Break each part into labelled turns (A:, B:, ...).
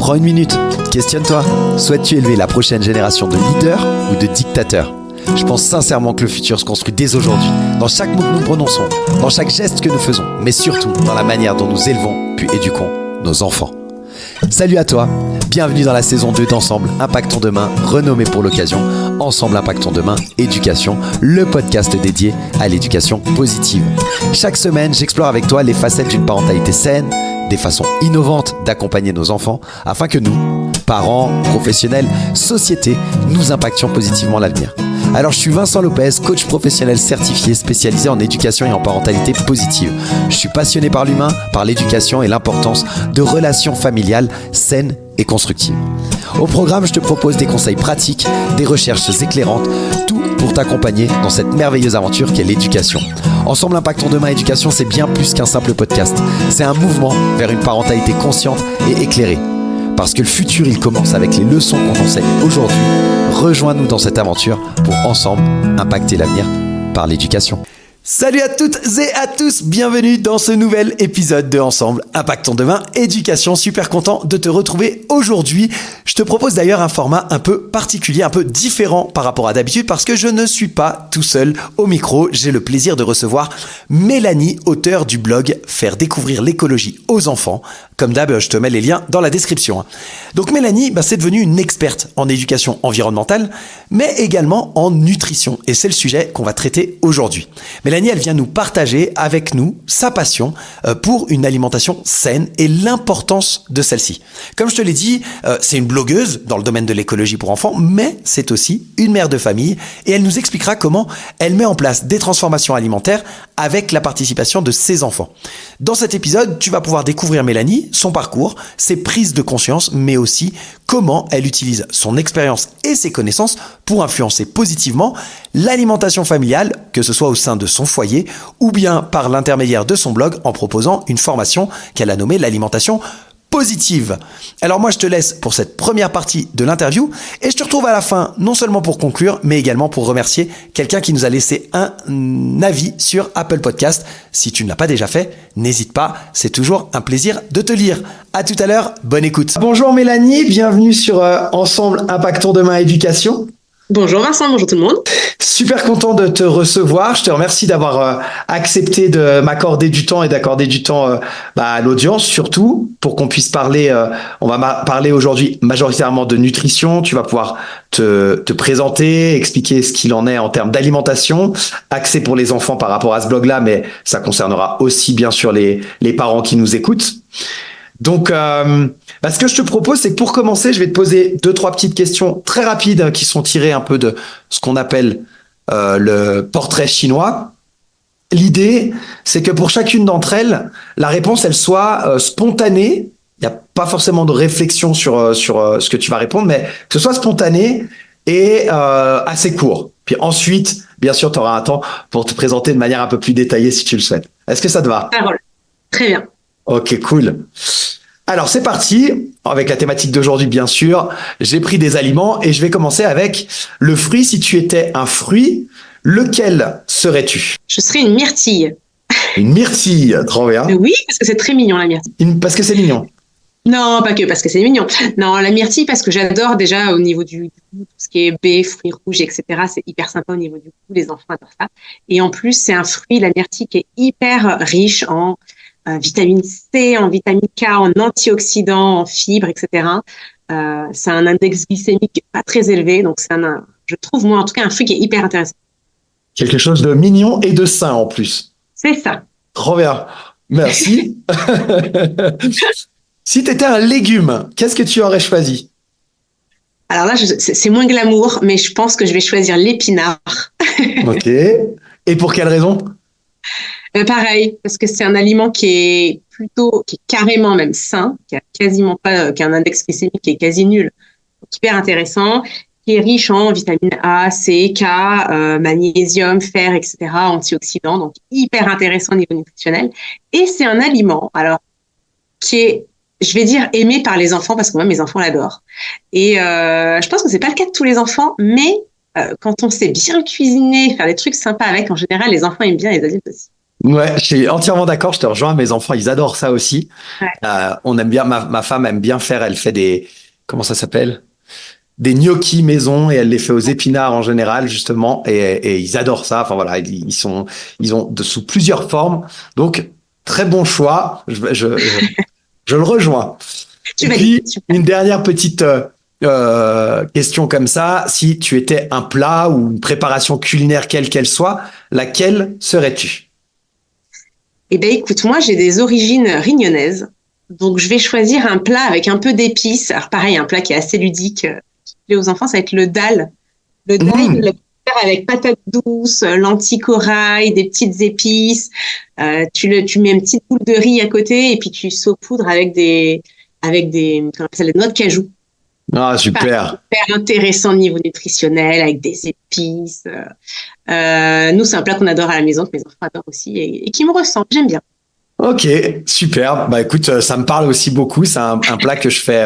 A: Prends une minute, questionne-toi. Souhaites-tu élever la prochaine génération de leaders ou de dictateurs ? Je pense sincèrement que le futur se construit dès aujourd'hui, dans chaque mot que nous prononçons, dans chaque geste que nous faisons, mais surtout dans la manière dont nous élevons puis éduquons nos enfants. Salut à toi, bienvenue dans la saison 2 d'Ensemble Impactons Demain, renommée pour l'occasion Ensemble Impactons Demain Éducation, le podcast dédié à l'éducation positive. Chaque semaine, j'explore avec toi les facettes d'une parentalité saine, des façons innovantes d'accompagner nos enfants afin que nous, parents, professionnels, société, nous impactions positivement l'avenir. Alors je suis Vincent Lopez, coach professionnel certifié spécialisé en éducation et en parentalité positive. Je suis passionné par l'humain, par l'éducation et l'importance de relations familiales saines et constructives. Au programme, je te propose des conseils pratiques, des recherches éclairantes, tout pour t'accompagner dans cette merveilleuse aventure qu'est l'éducation. Ensemble Impactons Demain Éducation, c'est bien plus qu'un simple podcast. C'est un mouvement vers une parentalité consciente et éclairée. Parce que le futur, il commence avec les leçons qu'on enseigne aujourd'hui. Rejoins-nous dans cette aventure pour ensemble impacter l'avenir par l'éducation. Salut à toutes et à tous, bienvenue dans ce nouvel épisode de Ensemble Impactons Demain Éducation. Super content de te retrouver aujourd'hui. Je te propose d'ailleurs un format un peu particulier, un peu différent par rapport à d'habitude parce que je ne suis pas tout seul au micro. J'ai le plaisir de recevoir Mélanie, auteure du blog Faire découvrir l'écologie aux enfants. Comme d'hab, je te mets les liens dans la description. Donc Mélanie, c'est devenu une experte en éducation environnementale, mais également en nutrition. Et c'est le sujet qu'on va traiter aujourd'hui. Mélanie, elle vient nous partager avec nous sa passion pour une alimentation saine et l'importance de celle-ci. Comme je te l'ai dit, c'est une blogueuse dans le domaine de l'écologie pour enfants, mais c'est aussi une mère de famille et elle nous expliquera comment elle met en place des transformations alimentaires avec la participation de ses enfants. Dans cet épisode, tu vas pouvoir découvrir Mélanie, son parcours, ses prises de conscience, mais aussi comment elle utilise son expérience et ses connaissances pour influencer positivement l'alimentation familiale, que ce soit au sein de son foyer ou bien par l'intermédiaire de son blog en proposant une formation qu'elle a nommée l'alimentation positive. Alors moi je te laisse pour cette première partie de l'interview et je te retrouve à la fin non seulement pour conclure mais également pour remercier quelqu'un qui nous a laissé un avis sur Apple Podcast. Si tu ne l'as pas déjà fait, n'hésite pas, c'est toujours un plaisir de te lire. À tout à l'heure, bonne écoute. Bonjour Mélanie, bienvenue sur Ensemble Impactons Demain Éducation.
B: Bonjour Vincent, bonjour tout le monde.
A: Super content de te recevoir. Je te remercie d'avoir accepté de m'accorder du temps et d'accorder du temps à l'audience, surtout pour qu'on puisse parler. On va parler aujourd'hui majoritairement de nutrition. Tu vas pouvoir te présenter, expliquer ce qu'il en est en termes d'alimentation, axé pour les enfants par rapport à ce blog-là, mais ça concernera aussi bien sûr les parents qui nous écoutent. Donc, ce que je te propose, c'est que pour commencer, je vais te poser 2-3 petites questions très rapides qui sont tirées un peu de ce qu'on appelle le portrait chinois. L'idée, c'est que pour chacune d'entre elles, la réponse, elle soit spontanée. Il n'y a pas forcément de réflexion sur ce que tu vas répondre, mais que ce soit spontané et assez court. Puis ensuite, bien sûr, tu auras un temps pour te présenter de manière un peu plus détaillée si tu le souhaites. Est-ce que ça te va ?
B: Parole. Très bien.
A: Ok, cool. Alors, c'est parti. Avec la thématique d'aujourd'hui, bien sûr, j'ai pris des aliments et je vais commencer avec le fruit. Si tu étais un fruit, lequel serais-tu ?
B: Je serais une myrtille.
A: Une myrtille, trop bien.
B: Oui, parce que c'est très mignon la myrtille.
A: Parce que c'est mignon.
B: Non, pas que parce que c'est mignon. Non, la myrtille parce que j'adore déjà au niveau du goût, tout ce qui est baies, fruits rouges, etc. C'est hyper sympa au niveau du goût, les enfants adorent ça. Et en plus, c'est un fruit, la myrtille, qui est hyper riche en vitamine C, en vitamine K, en antioxydants, en fibres, etc. C'est un index glycémique pas très élevé, donc je trouve moi en tout cas un fruit qui est hyper intéressant.
A: Quelque chose de mignon et de sain en plus.
B: C'est ça.
A: Trop bien. Merci. Si tu étais un légume, qu'est-ce que tu aurais choisi ?
B: Alors là, c'est moins glamour, mais je pense que je vais choisir l'épinard.
A: Ok. Et pour quelle raison ?
B: Pareil, parce que c'est un aliment qui est carrément même sain, qui a quasiment pas, qui a un index glycémique qui est quasi nul, donc hyper intéressant, qui est riche en vitamines A, C, K, magnésium, fer, etc., antioxydants, donc hyper intéressant au niveau nutritionnel. Et c'est un aliment, alors, qui est, je vais dire, aimé par les enfants, parce que moi, mes enfants l'adorent. Et je pense que c'est pas le cas de tous les enfants, mais quand on sait bien cuisiner, faire des trucs sympas avec, en général, les enfants aiment bien, les adultes aussi.
A: Ouais, je suis entièrement d'accord, je te rejoins. Mes enfants, ils adorent ça aussi.
B: Ouais.
A: On aime bien, ma femme aime bien faire, elle fait des, comment ça s'appelle? Des gnocchis maison et elle les fait aux épinards en général, justement. Et ils adorent ça. Enfin voilà, ils ont sous plusieurs formes. Donc, très bon choix. Je le rejoins.
B: Tu
A: Et
B: valides,
A: puis,
B: super.
A: une dernière petite question comme ça. Si tu étais un plat ou une préparation culinaire, quelle qu'elle soit, laquelle serais-tu?
B: Eh ben, écoute, moi, j'ai des origines rignonnaises. Donc, je vais choisir un plat avec un peu d'épices. Alors, pareil, un plat qui est assez ludique, qui plaît aux enfants, ça va être le dal. Le dal, il
A: Mmh.
B: le faire avec patates douces, lentilles corail, des petites épices. Tu mets une petite boule de riz à côté et puis tu saupoudres avec des, comment on appelle ça, des noix de cajou.
A: Ah,
B: Pareil,
A: super.
B: hyper intéressant au niveau nutritionnel, avec des épices. Nous, c'est un plat qu'on adore à la maison, que mes enfants adorent aussi et qui me ressemble. J'aime bien.
A: Ok, super. Bah écoute, ça me parle aussi beaucoup. C'est un plat que je fais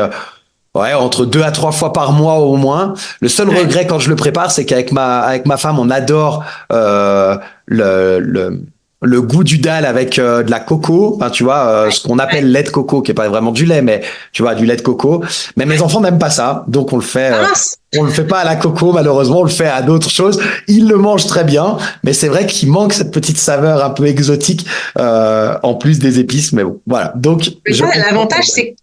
A: ouais, entre 2 à 3 fois par mois au moins. Le seul
B: Ouais.
A: regret quand je le prépare, c'est qu'avec avec ma femme, on adore le, le, le goût du dalle avec de la coco. Enfin, tu vois, ce qu'on appelle lait de coco, qui est pas vraiment du lait, mais tu vois, du lait de coco. Mais mes enfants n'aiment pas ça, donc
B: Ah mince!
A: on le fait pas à la coco, malheureusement, on le fait à d'autres choses. Ils le mangent très bien, mais c'est vrai qu'il manque cette petite saveur un peu exotique en plus des épices. Mais bon, voilà. Donc,
B: Mais
A: je
B: ça,
A: comprends.
B: l'avantage, c'est que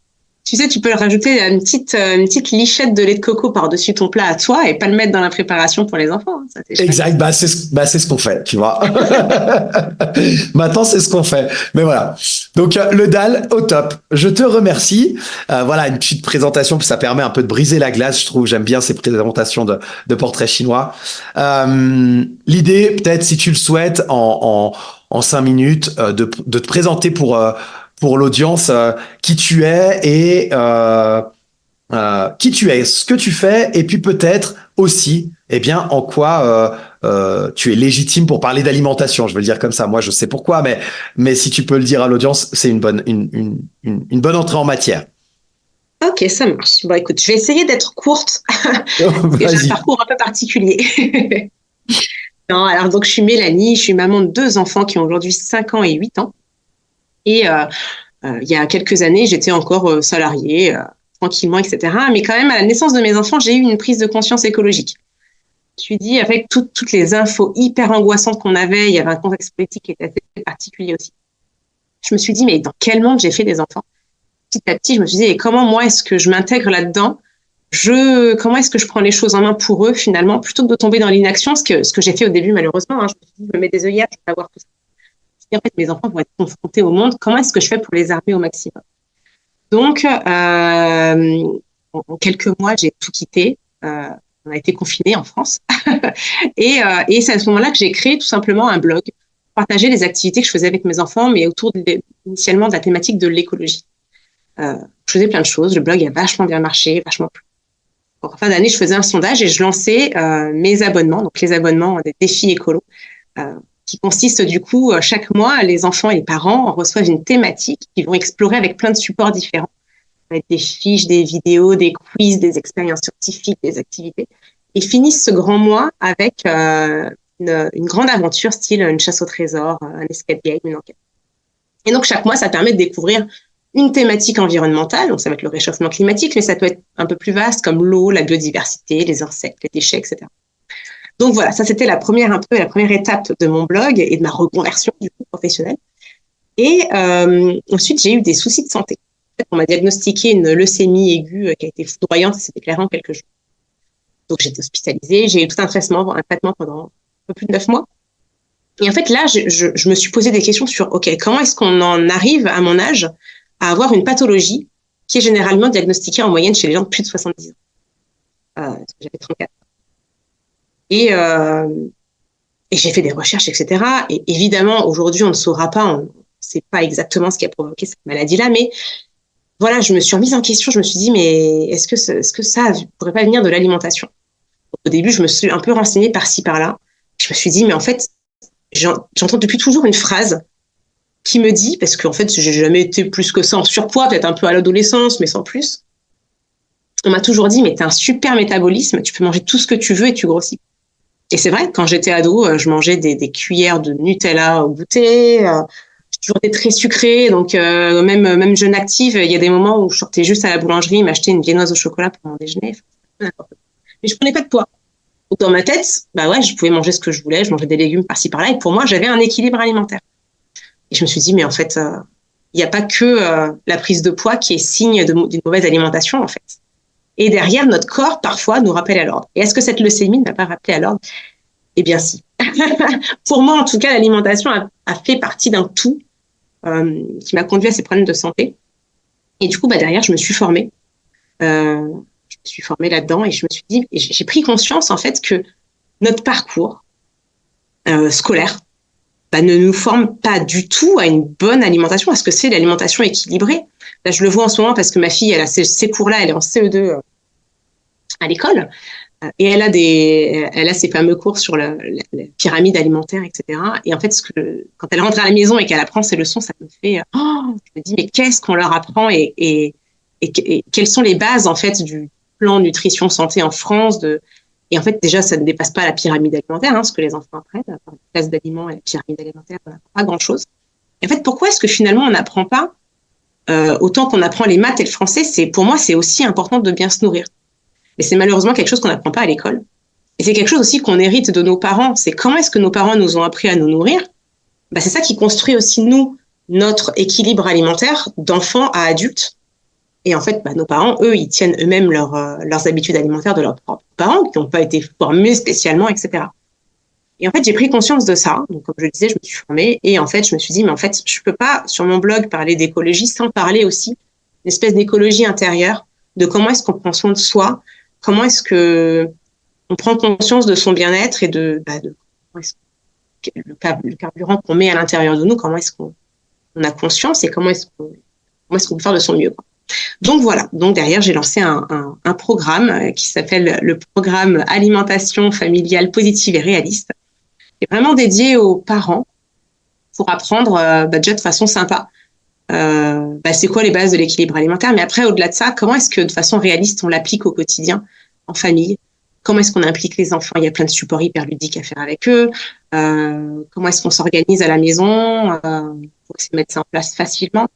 B: tu sais, tu peux rajouter une petite lichette de lait de coco par-dessus ton plat à toi et pas le mettre dans la préparation pour les enfants, hein. Ça, c'est chouette.
A: Exact, bah c'est ce qu'on fait, tu vois. Maintenant, c'est ce qu'on fait. Mais voilà. Donc le dalle au top. Je te remercie. Voilà une petite présentation, ça permet un peu de briser la glace, je trouve. J'aime bien ces présentations de portraits chinois. L'idée, peut-être si tu le souhaites, en 5 minutes, de te présenter pour l'audience qui tu es et qui tu es, ce que tu fais, et puis peut-être aussi, eh bien, en quoi tu es légitime pour parler d'alimentation. Je veux le dire comme ça. Moi, je sais pourquoi, mais si tu peux le dire à l'audience, c'est une bonne entrée en matière.
B: Ok, ça marche. Bon, écoute, je vais essayer d'être courte parce que j'ai un
A: Vas-y.
B: parcours un peu particulier. Non, alors donc je suis Mélanie, je suis maman de 2 enfants qui ont aujourd'hui 5 ans et 8 ans. Et il y a quelques années, j'étais encore salariée, tranquillement, etc. Mais quand même, à la naissance de mes enfants, j'ai eu une prise de conscience écologique. Je me suis dit, avec toutes les infos hyper angoissantes qu'on avait, il y avait un contexte politique qui était assez particulier aussi. Je me suis dit, mais dans quel monde j'ai fait des enfants? Petit à petit, je me suis dit, et comment moi est-ce que je m'intègre là-dedans? Comment est-ce que je prends les choses en main pour eux finalement, plutôt que de tomber dans l'inaction, ce que j'ai fait au début malheureusement, hein, je me suis dit, je me mets des œillères, je vais avoir tout ça. En fait, mes enfants vont être confrontés au monde. Comment est-ce que je fais pour les armer au maximum? Donc, en quelques mois, j'ai tout quitté. On a été confinés en France. Et c'est à ce moment-là que j'ai créé tout simplement un blog pour partager les activités que je faisais avec mes enfants, mais initialement de la thématique de l'écologie. Je faisais plein de choses. Le blog a vachement bien marché, vachement plu. En fin d'année, je faisais un sondage et je lançais mes abonnements, donc les abonnements des défis écolos, qui consistent du coup, chaque mois, les enfants et les parents reçoivent une thématique qu'ils vont explorer avec plein de supports différents. Ça va être des fiches, des vidéos, des quiz, des expériences scientifiques, des activités. Et finissent ce grand mois avec une grande aventure, style une chasse au trésor, un escape game, une enquête. Et donc, chaque mois, ça permet de découvrir une thématique environnementale, donc ça va être le réchauffement climatique, mais ça peut être un peu plus vaste, comme l'eau, la biodiversité, les insectes, les déchets, etc. Donc voilà, ça c'était la première étape de mon blog et de ma reconversion du coup professionnelle. Et ensuite, j'ai eu des soucis de santé. En fait, on m'a diagnostiqué une leucémie aiguë qui a été foudroyante et s'est déclarée en quelques jours. Donc j'ai été hospitalisée, j'ai eu tout un traitement pendant un peu plus de 9 mois. Et en fait, là, je me suis posé des questions sur, OK, comment est-ce qu'on en arrive à mon âge à avoir une pathologie qui est généralement diagnostiquée en moyenne chez les gens de plus de 70 ans. J'avais 34. Et j'ai fait des recherches, etc. Et évidemment, aujourd'hui, on ne saura pas, on ne sait pas exactement ce qui a provoqué cette maladie-là, mais voilà, je me suis remise en question, je me suis dit, mais est-ce que ça ne pourrait pas venir de l'alimentation? Au début, je me suis un peu renseignée par-ci, par-là. Je me suis dit, mais en fait, j'entends depuis toujours une phrase qui me dit, parce qu'en fait, j'ai jamais été plus que ça en surpoids, peut-être un peu à l'adolescence, mais sans plus. On m'a toujours dit, mais t'as un super métabolisme, tu peux manger tout ce que tu veux et tu grossis. Et c'est vrai, quand j'étais ado, je mangeais des cuillères de Nutella au goûter. J'ai toujours été très sucrée, donc même jeune active, il y a des moments où je sortais juste à la boulangerie m'acheter une viennoise au chocolat pour mon déjeuner. Enfin, mais je prenais pas de poids. Donc dans ma tête, bah ouais, je pouvais manger ce que je voulais, je mangeais des légumes par-ci par-là, et pour moi, j'avais un équilibre alimentaire. Et je me suis dit, mais en fait, il n'y a pas que la prise de poids qui est signe d'une mauvaise alimentation, en fait. Et derrière, notre corps, parfois, nous rappelle à l'ordre. Et est-ce que cette leucémie ne m'a pas rappelé à l'ordre? Eh bien, si. Pour moi, en tout cas, l'alimentation a fait partie d'un tout qui m'a conduit à ces problèmes de santé. Et du coup, bah, derrière, je me suis formée. Je me suis formée là-dedans et je me suis dit, et j'ai pris conscience, en fait, que notre parcours scolaire bah, ne nous forme pas du tout à une bonne alimentation, à ce que c'est l'alimentation équilibrée. Là, je le vois en ce moment parce que ma fille, elle a ces cours-là, elle est en CE2 à l'école. Et elle a ses fameux cours sur la pyramide alimentaire, etc. Et en fait, quand elle rentre à la maison et qu'elle apprend ces leçons, ça me fait, je me dis, mais qu'est-ce qu'on leur apprend et quelles sont les bases, en fait, du plan nutrition santé en France et en fait, déjà, ça ne dépasse pas la pyramide alimentaire, ce que les enfants apprennent, la place d'aliments et la pyramide alimentaire, on n'apprend pas grand-chose. Et en fait, pourquoi est-ce que finalement, on n'apprend pas, autant qu'on apprend les maths et le français, pour moi, c'est aussi important de bien se nourrir. Mais c'est malheureusement quelque chose qu'on n'apprend pas à l'école. Et c'est quelque chose aussi qu'on hérite de nos parents. C'est comment est-ce que nos parents nous ont appris à nous nourrir? Bah, c'est ça qui construit aussi, nous, notre équilibre alimentaire d'enfant à adulte. Et en fait, bah, nos parents, eux, ils tiennent eux-mêmes leurs habitudes alimentaires de leurs propres parents, qui n'ont pas été formés spécialement, etc. Et en fait, j'ai pris conscience de ça. Donc, comme je le disais, je me suis formée. Et en fait, je me suis dit, mais en fait, je peux pas, sur mon blog, parler d'écologie sans parler aussi d'une espèce d'écologie intérieure, de comment est-ce qu'on prend soin de soi, comment est-ce que on prend conscience de son bien-être et de comment est-ce que le carburant qu'on met à l'intérieur de nous, comment est-ce qu'on a conscience et comment est-ce qu'on peut faire de son mieux, quoi. Donc voilà, donc derrière j'ai lancé un programme qui s'appelle le programme Alimentation familiale positive et réaliste, qui est vraiment dédié aux parents pour apprendre déjà de façon sympa c'est quoi les bases de l'équilibre alimentaire, mais après au-delà de ça, comment est-ce que de façon réaliste on l'applique au quotidien en famille, comment est-ce qu'on implique les enfants, il y a plein de supports hyper ludiques à faire avec eux, comment est-ce qu'on s'organise à la maison pour essayer de mettre ça en place facilement.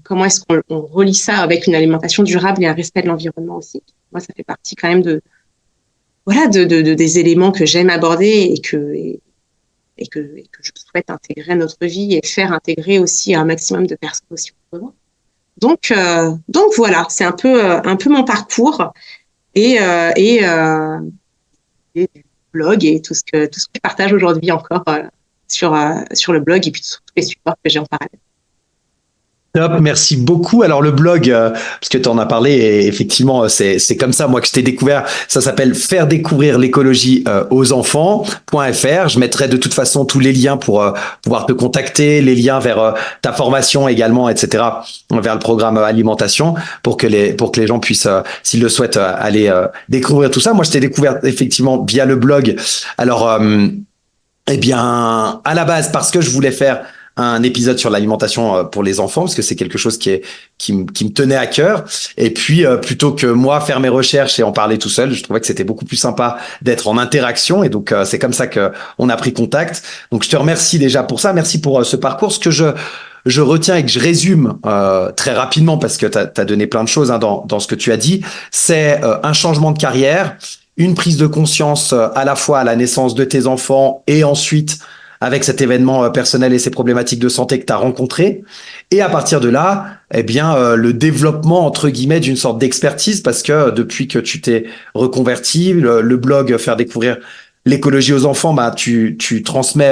B: Comment est-ce qu'on relie ça avec une alimentation durable et un respect de l'environnement aussi. Moi, ça fait partie quand même des éléments que j'aime aborder et que je souhaite intégrer à notre vie et faire intégrer aussi à un maximum de personnes aussi autour de moi. Donc voilà, c'est un peu mon parcours et du blog et tout ce que je partage aujourd'hui encore sur le blog et puis sur tous les supports que j'ai en parallèle.
A: Top, merci beaucoup. Alors le blog, parce que tu en as parlé, et effectivement, c'est comme ça, moi, que je t'ai découvert. Ça s'appelle Faire découvrir l'écologie aux enfants.fr. Je mettrai de toute façon tous les liens pour pouvoir te contacter, les liens vers ta formation également, etc., vers le programme alimentation, pour que les gens puissent, s'ils le souhaitent, aller découvrir tout ça. Moi, je t'ai découvert effectivement via le blog. Alors, eh bien, à la base, parce que je voulais faire un épisode sur l'alimentation pour les enfants, parce que c'est quelque chose qui me tenait à cœur. Et puis, plutôt que moi faire mes recherches et en parler tout seul, je trouvais que c'était beaucoup plus sympa d'être en interaction. Et donc, c'est comme ça que on a pris contact. Donc, je te remercie déjà pour ça. Merci pour ce parcours. Ce que je retiens et que je résume très rapidement, parce que tu as donné plein de choses dans ce que tu as dit, c'est un changement de carrière, une prise de conscience à la fois à la naissance de tes enfants et ensuite avec cet événement personnel et ces problématiques de santé que tu as rencontrées. Et à partir de là, eh bien, le développement, entre guillemets, d'une sorte d'expertise, parce que depuis que tu t'es reconverti, le blog Faire découvrir l'écologie aux enfants, bah, tu transmets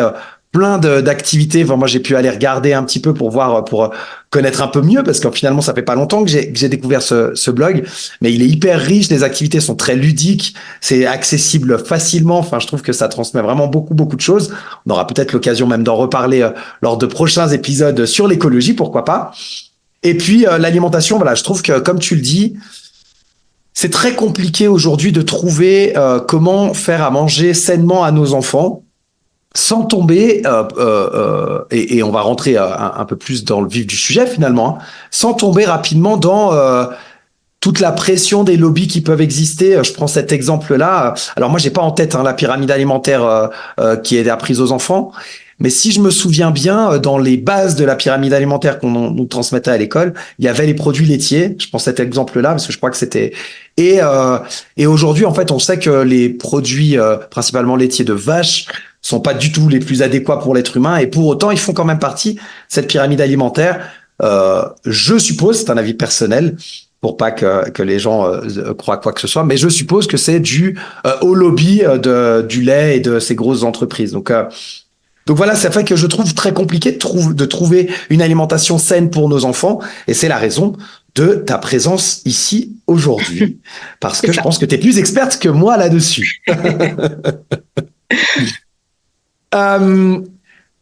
A: plein d'activités. Enfin, moi, j'ai pu aller regarder un petit peu pour voir, pour connaître un peu mieux, parce que finalement, ça fait pas longtemps que j'ai découvert ce blog, mais il est hyper riche. Les activités sont très ludiques, c'est accessible facilement. Enfin, je trouve que ça transmet vraiment beaucoup de choses. On aura peut-être l'occasion même d'en reparler lors de prochains épisodes sur l'écologie, pourquoi pas. Et puis l'alimentation, voilà, je trouve que comme tu le dis, c'est très compliqué aujourd'hui de trouver comment faire à manger sainement à nos enfants, sans tomber, et on va rentrer un peu plus dans le vif du sujet finalement, sans tomber rapidement dans toute la pression des lobbies qui peuvent exister. Je prends cet exemple-là. Alors moi, j'ai pas en tête la pyramide alimentaire qui est apprise aux enfants. Mais si je me souviens bien, dans les bases de la pyramide alimentaire qu'on nous transmettait à l'école, il y avait les produits laitiers. Je prends cet exemple-là parce que je crois que c'était... Et aujourd'hui, en fait, on sait que les produits principalement laitiers de vache sont pas du tout les plus adéquats pour l'être humain. Et pour autant, ils font quand même partie de cette pyramide alimentaire. Je suppose, c'est un avis personnel, pour pas que les gens croient quoi que ce soit, mais je suppose que c'est dû au lobby du lait et de ces grosses entreprises. Donc voilà, ça fait que je trouve très compliqué de trouver une alimentation saine pour nos enfants. Et c'est la raison de ta présence ici aujourd'hui. Parce que je pense que tu es plus experte que moi là-dessus.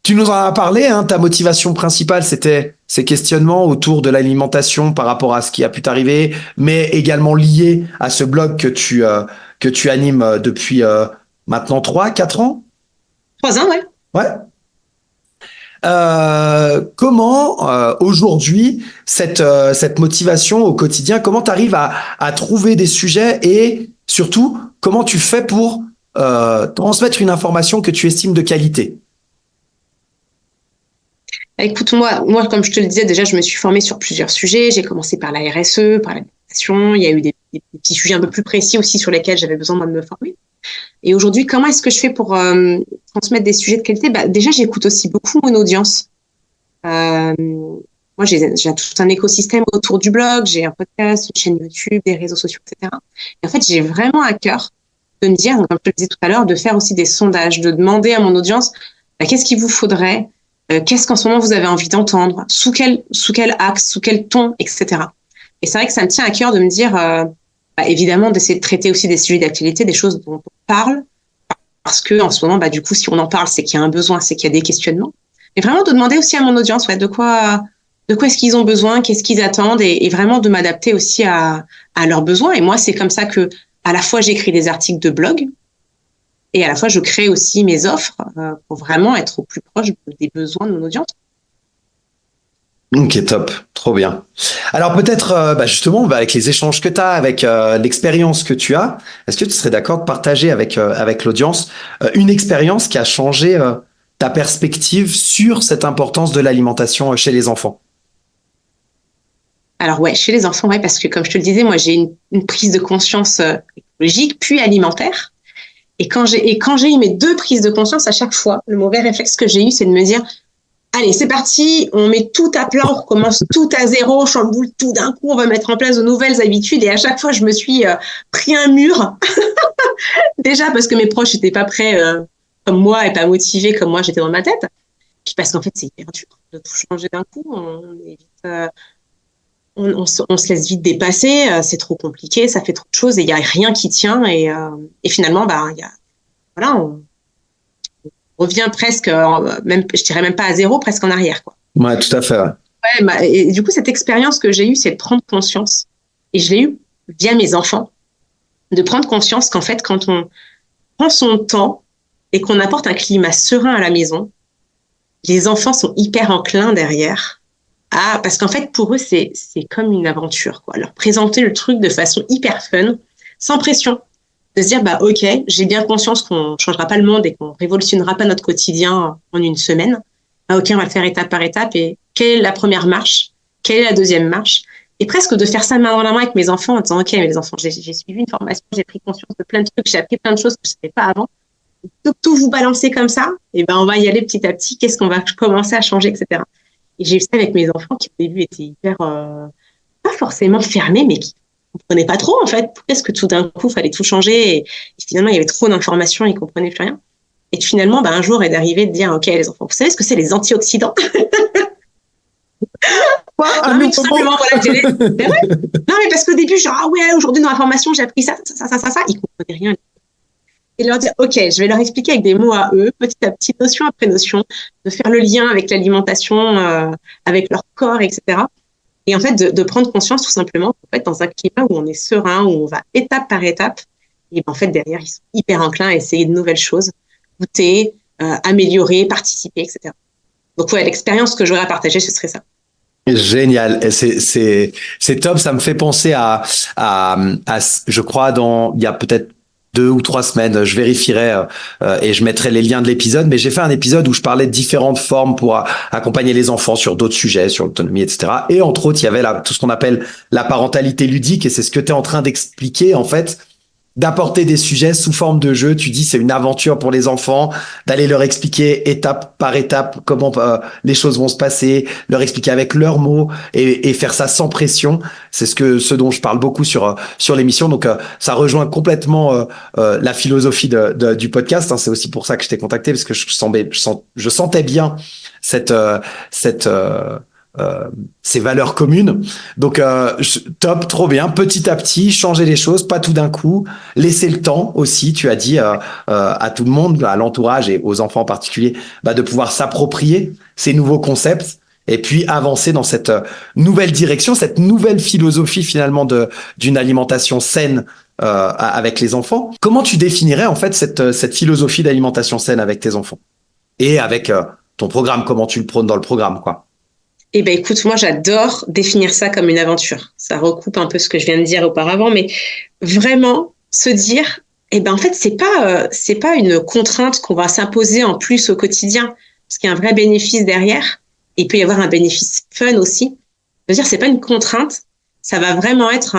A: Tu nous en as parlé, hein, ta motivation principale, c'était ces questionnements autour de l'alimentation par rapport à ce qui a pu t'arriver, mais également lié à ce blog que tu animes depuis maintenant 3, 4 ans?
B: 3 ans, ouais.
A: Ouais. Comment aujourd'hui cette motivation au quotidien, comment tu arrives à trouver des sujets et surtout comment tu fais pour transmettre une information que tu estimes de qualité?
B: Écoute, moi, comme je te le disais, déjà, je me suis formée sur plusieurs sujets. J'ai commencé par la RSE, par l'alimentation. Il y a eu des petits sujets un peu plus précis aussi sur lesquels j'avais besoin de me former. Et aujourd'hui, comment est-ce que je fais pour transmettre des sujets de qualité? Déjà, j'écoute aussi beaucoup mon audience. Moi, j'ai tout un écosystème autour du blog. J'ai un podcast, une chaîne YouTube, des réseaux sociaux, etc. Et en fait, j'ai vraiment à cœur de me dire, comme je te le disais tout à l'heure, de faire aussi des sondages, de demander à mon audience qu'est-ce qu'il vous faudrait, qu'est-ce qu'en ce moment vous avez envie d'entendre, sous quel axe, sous quel ton, etc. Et c'est vrai que ça me tient à cœur de me dire, évidemment, d'essayer de traiter aussi des sujets d'actualité, des choses dont on parle, parce que en ce moment, du coup, si on en parle, c'est qu'il y a un besoin, c'est qu'il y a des questionnements. Mais vraiment de demander aussi à mon audience, de quoi est-ce qu'ils ont besoin, qu'est-ce qu'ils attendent, et vraiment de m'adapter aussi à leurs besoins. Et moi, c'est comme ça que, à la fois, j'écris des articles de blog, et à la fois, je crée aussi mes offres pour vraiment être au plus proche des besoins de mon audience.
A: Ok, top, trop bien. Alors peut-être justement avec les échanges que tu as, avec l'expérience que tu as, est-ce que tu serais d'accord de partager avec l'audience une expérience qui a changé ta perspective sur cette importance de l'alimentation chez les enfants?
B: Alors ouais, chez les enfants, ouais, parce que comme je te le disais, moi j'ai une prise de conscience écologique puis alimentaire. Et quand j'ai eu mes 2 prises de conscience, à chaque fois, le mauvais réflexe que j'ai eu, c'est de me dire, allez, c'est parti, on met tout à plat, on recommence tout à zéro, on chamboule tout d'un coup, on va mettre en place de nouvelles habitudes. Et à chaque fois, je me suis pris un mur. Déjà parce que mes proches n'étaient pas prêts comme moi et pas motivés comme moi j'étais dans ma tête. Puis parce qu'en fait, c'est hyper dur de tout changer d'un coup. On se laisse vite dépasser, c'est trop compliqué, ça fait trop de choses et il n'y a rien qui tient. Et finalement, on revient presque, même, je dirais même pas à zéro, presque en arrière, quoi.
A: Ouais, tout à fait.
B: Ouais, et du coup, cette expérience que j'ai eue, c'est de prendre conscience, et je l'ai eue via mes enfants, de prendre conscience qu'en fait, quand on prend son temps et qu'on apporte un climat serein à la maison, les enfants sont hyper enclins derrière. Parce qu'en fait, pour eux, c'est comme une aventure, quoi. Leur présenter le truc de façon hyper fun, sans pression. De se dire, ok, j'ai bien conscience qu'on ne changera pas le monde et qu'on ne révolutionnera pas notre quotidien en une semaine. Ok, on va le faire étape par étape. Et quelle est la première marche? Quelle est la deuxième marche? Et presque de faire ça main dans la main avec mes enfants en disant, ok, mais les enfants, j'ai suivi une formation, j'ai pris conscience de plein de trucs, j'ai appris plein de choses que je ne savais pas avant. Donc, tout vous balancer comme ça, et on va y aller petit à petit. Qu'est-ce qu'on va commencer à changer, etc. Et j'ai eu ça avec mes enfants qui, au début, étaient hyper, pas forcément fermés, mais qui ne comprenaient pas trop, en fait. Pourquoi est-ce que tout d'un coup, il fallait tout changer et finalement, il y avait trop d'informations, ils ne comprenaient plus rien. Et finalement, un jour est d'arriver de dire, OK, les enfants, vous savez ce que c'est les antioxydants? Non, mais tout simplement, voilà, mais ouais. Non, mais parce qu'au début, genre, ouais, aujourd'hui, dans la formation, j'ai appris ça. Ils ne comprenaient rien. Et leur dire, OK, je vais leur expliquer avec des mots à eux, petit à petit, notion après notion, de faire le lien avec l'alimentation, avec leur corps, etc. Et en fait, de prendre conscience tout simplement qu'en fait, dans un climat où on est serein, où on va étape par étape, et en fait, derrière, ils sont hyper enclins à essayer de nouvelles choses, goûter, améliorer, participer, etc. Donc, ouais, l'expérience que j'aurais à partager, ce serait ça.
A: Génial. Et c'est top. Ça me fait penser je crois il y a peut-être 2 ou 3 semaines, je vérifierai et je mettrai les liens de l'épisode. Mais j'ai fait un épisode où je parlais de différentes formes pour accompagner les enfants sur d'autres sujets, sur l'autonomie, etc. Et entre autres, il y avait tout ce qu'on appelle la parentalité ludique. Et c'est ce que tu es en train d'expliquer, en fait, d'apporter des sujets sous forme de jeu. Tu dis c'est une aventure pour les enfants, d'aller leur expliquer étape par étape comment les choses vont se passer, leur expliquer avec leurs mots et faire ça sans pression. C'est ce dont je parle beaucoup sur l'émission. Donc ça rejoint complètement la philosophie du podcast. Hein. C'est aussi pour ça que je t'ai contacté parce que je sentais bien cette ces valeurs communes. Donc top, trop bien. Petit à petit, changer les choses, pas tout d'un coup. Laisser le temps aussi. Tu as dit à tout le monde, à l'entourage et aux enfants en particulier, de pouvoir s'approprier ces nouveaux concepts et puis avancer dans cette nouvelle direction, cette nouvelle philosophie finalement d'une alimentation saine avec les enfants. Comment tu définirais en fait cette philosophie d'alimentation saine avec tes enfants et avec ton programme? Comment tu le prônes dans le programme, quoi?
B: Eh ben, écoute, moi, j'adore définir ça comme une aventure. Ça recoupe un peu ce que je viens de dire auparavant, mais vraiment se dire, eh ben, en fait, c'est pas une contrainte qu'on va s'imposer en plus au quotidien, parce qu'il y a un vrai bénéfice derrière. Et il peut y avoir un bénéfice fun aussi. Je veux dire, c'est pas une contrainte. Ça va vraiment être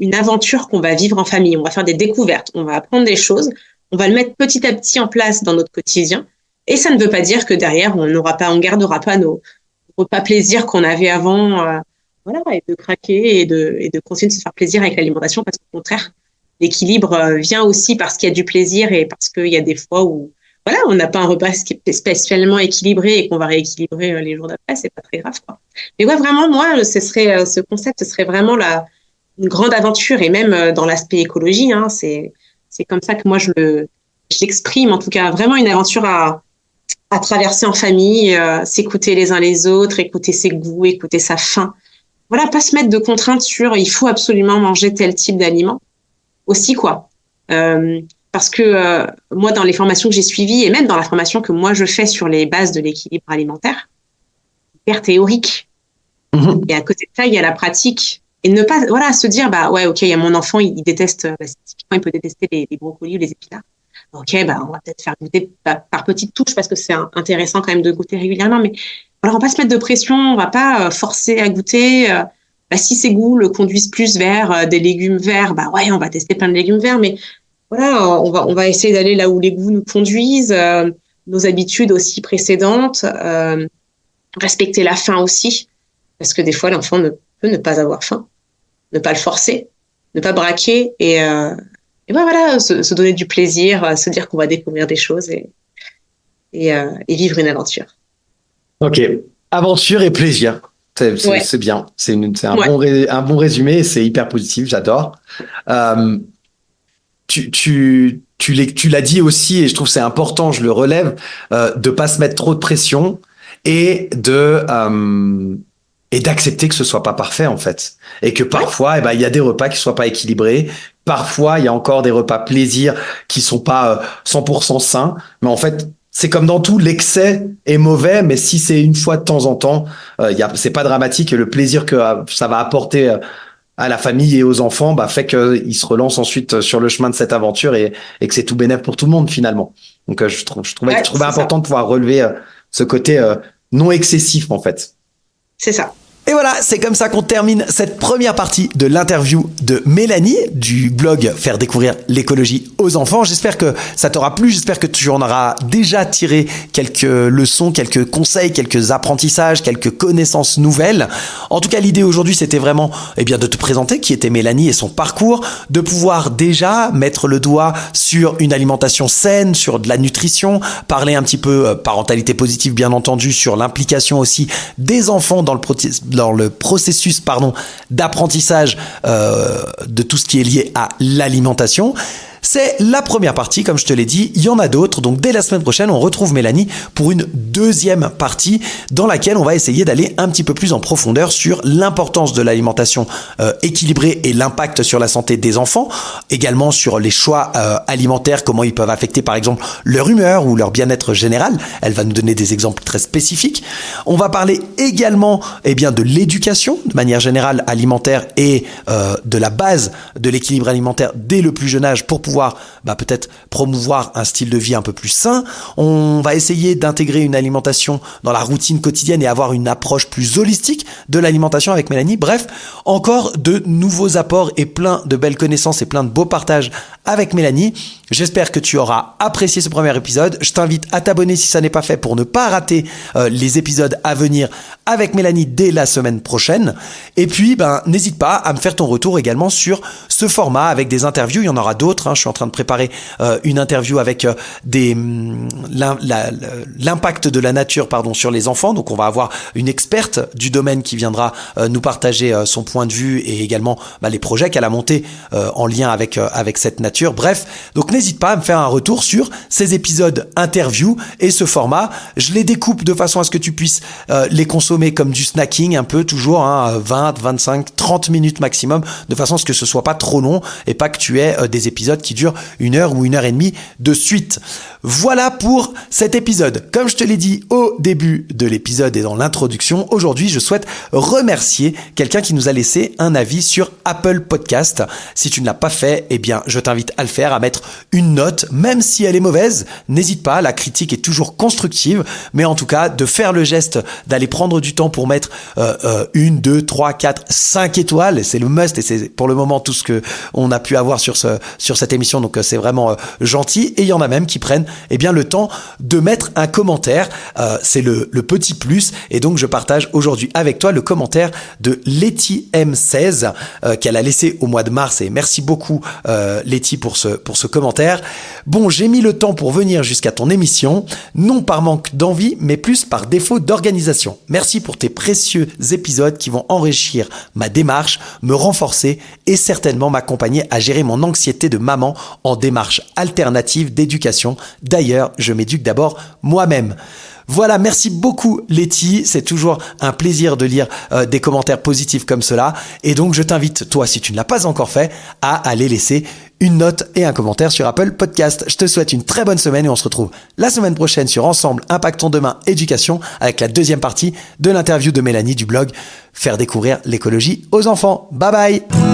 B: une aventure qu'on va vivre en famille. On va faire des découvertes. On va apprendre des choses. On va le mettre petit à petit en place dans notre quotidien. Et ça ne veut pas dire que derrière, on gardera pas nos repas plaisir qu'on avait avant, voilà, et de craquer et de continuer de se faire plaisir avec l'alimentation, parce qu'au contraire, l'équilibre vient aussi parce qu'il y a du plaisir et parce qu'il y a des fois où, voilà, on n'a pas un repas qui est spécialement équilibré et qu'on va rééquilibrer les jours d'après, c'est pas très grave, quoi. Mais ouais, vraiment, moi, ce concept, ce serait vraiment une grande aventure, et même dans l'aspect écologie, hein, c'est comme ça que moi je l'exprime, en tout cas, vraiment une aventure à traverser en famille, s'écouter les uns les autres, écouter ses goûts, écouter sa faim. Voilà, pas se mettre de contraintes sur il faut absolument manger tel type d'aliment. Aussi, quoi. Parce que moi, dans les formations que j'ai suivies, et même dans la formation que moi je fais sur les bases de l'équilibre alimentaire, hyper théorique. Mmh. Et à côté de ça, il y a la pratique. Et ne pas, voilà, se dire, ouais, ok, il y a mon enfant, il déteste, typiquement, il peut détester les brocolis ou les épinards. Ok, on va peut-être faire goûter par petites touches, parce que c'est intéressant quand même de goûter régulièrement. Mais alors, on va pas se mettre de pression, on va pas forcer à goûter. Si ces goûts le conduisent plus vers des légumes verts, ouais, on va tester plein de légumes verts. Mais voilà, on va essayer d'aller là où les goûts nous conduisent, nos habitudes aussi précédentes, respecter la faim aussi, parce que des fois, l'enfant peut ne pas avoir faim, ne pas le forcer, ne pas braquer et voilà, se donner du plaisir, se dire qu'on va découvrir des choses et vivre une aventure.
A: Ok, aventure et plaisir, c'est bien, c'est un bon résumé, c'est hyper positif, j'adore. Tu l'as dit aussi, et je trouve que c'est important, je le relève, de pas se mettre trop de pression et d'accepter que ce soit pas parfait, en fait. Et que parfois, il y a des repas qui soient pas équilibrés. Parfois, il y a encore des repas plaisir qui sont pas 100% sains. Mais en fait, c'est comme dans tout, l'excès est mauvais, mais si c'est une fois de temps en temps, c'est pas dramatique, et le plaisir que ça va apporter à la famille et aux enfants, fait qu'ils se relancent ensuite sur le chemin de cette aventure et que c'est tout bénéf pour tout le monde, finalement. Donc, je trouvais important de pouvoir relever ce côté non excessif, en fait.
B: C'est ça.
A: Et voilà, c'est comme ça qu'on termine cette première partie de l'interview de Mélanie du blog Faire découvrir l'écologie aux enfants. J'espère que ça t'aura plu, j'espère que tu en auras déjà tiré quelques leçons, quelques conseils, quelques apprentissages, quelques connaissances nouvelles. En tout cas, l'idée aujourd'hui, c'était vraiment de te présenter qui était Mélanie et son parcours, de pouvoir déjà mettre le doigt sur une alimentation saine, sur de la nutrition, parler un petit peu parentalité positive, bien entendu, sur l'implication aussi des enfants dans le processus d'apprentissage de tout ce qui est lié à l'alimentation. C'est la première partie, comme je te l'ai dit, il y en a d'autres. Donc dès la semaine prochaine, on retrouve Mélanie pour une deuxième partie dans laquelle on va essayer d'aller un petit peu plus en profondeur sur l'importance de l'alimentation équilibrée et l'impact sur la santé des enfants, également sur les choix alimentaires, comment ils peuvent affecter par exemple leur humeur ou leur bien-être général. Elle va nous donner des exemples très spécifiques. On va parler également de l'éducation de manière générale alimentaire et de la base de l'équilibre alimentaire dès le plus jeune âge pour pouvoir peut-être promouvoir un style de vie un peu plus sain. On va essayer d'intégrer une alimentation dans la routine quotidienne et avoir une approche plus holistique de l'alimentation avec Mélanie. Bref, encore de nouveaux apports et plein de belles connaissances et plein de beaux partages avec Mélanie. J'espère que tu auras apprécié ce premier épisode. Je t'invite à t'abonner si ça n'est pas fait pour ne pas rater les épisodes à venir avec Mélanie dès la semaine prochaine. Et puis, n'hésite pas à me faire ton retour également sur ce format avec des interviews. Il y en aura d'autres. Je suis en train de préparer une interview avec l'impact de la nature sur les enfants. Donc, on va avoir une experte du domaine qui viendra nous partager son point de vue et également les projets qu'elle a montés en lien avec cette nature. Bref, donc n'hésite pas à me faire un retour sur ces épisodes interview et ce format. Je les découpe de façon à ce que tu puisses les consommer comme du snacking un peu toujours, 20, 25, 30 minutes maximum, de façon à ce que ce soit pas trop long et pas que tu aies des épisodes qui durent 1 heure ou 1 heure et demie de suite. Voilà pour cet épisode. Comme je te l'ai dit au début de l'épisode et dans l'introduction, aujourd'hui je souhaite remercier quelqu'un qui nous a laissé un avis sur Apple Podcast. Si tu ne l'as pas fait, je t'invite à le faire, à mettre une note, même si elle est mauvaise. N'hésite pas, la critique est toujours constructive, mais en tout cas, de faire le geste d'aller prendre du temps pour mettre 1, 2, 3, 4, 5 étoiles. C'est le must et c'est pour le moment tout ce que on a pu avoir sur cette émission. Donc c'est vraiment gentil. Et il y en a même qui prennent le temps de mettre un commentaire. C'est le petit plus. Et donc je partage aujourd'hui avec toi le commentaire de Letty M16 qu'elle a laissé au mois de mars. Et merci beaucoup Letty pour ce commentaire. Bon, j'ai mis le temps pour venir jusqu'à ton émission, non par manque d'envie, mais plus par défaut d'organisation. Merci pour tes précieux épisodes qui vont enrichir ma démarche, me renforcer et certainement m'accompagner à gérer mon anxiété de maman en démarche alternative d'éducation. D'ailleurs, je m'éduque d'abord moi-même. Voilà, merci beaucoup Letty, c'est toujours un plaisir de lire des commentaires positifs comme cela et donc je t'invite, toi si tu ne l'as pas encore fait, à aller laisser une note et un commentaire sur Apple Podcast. Je te souhaite une très bonne semaine et on se retrouve la semaine prochaine sur Ensemble Impactons Demain Éducation avec la deuxième partie de l'interview de Mélanie du blog Faire découvrir l'écologie aux enfants. Bye bye.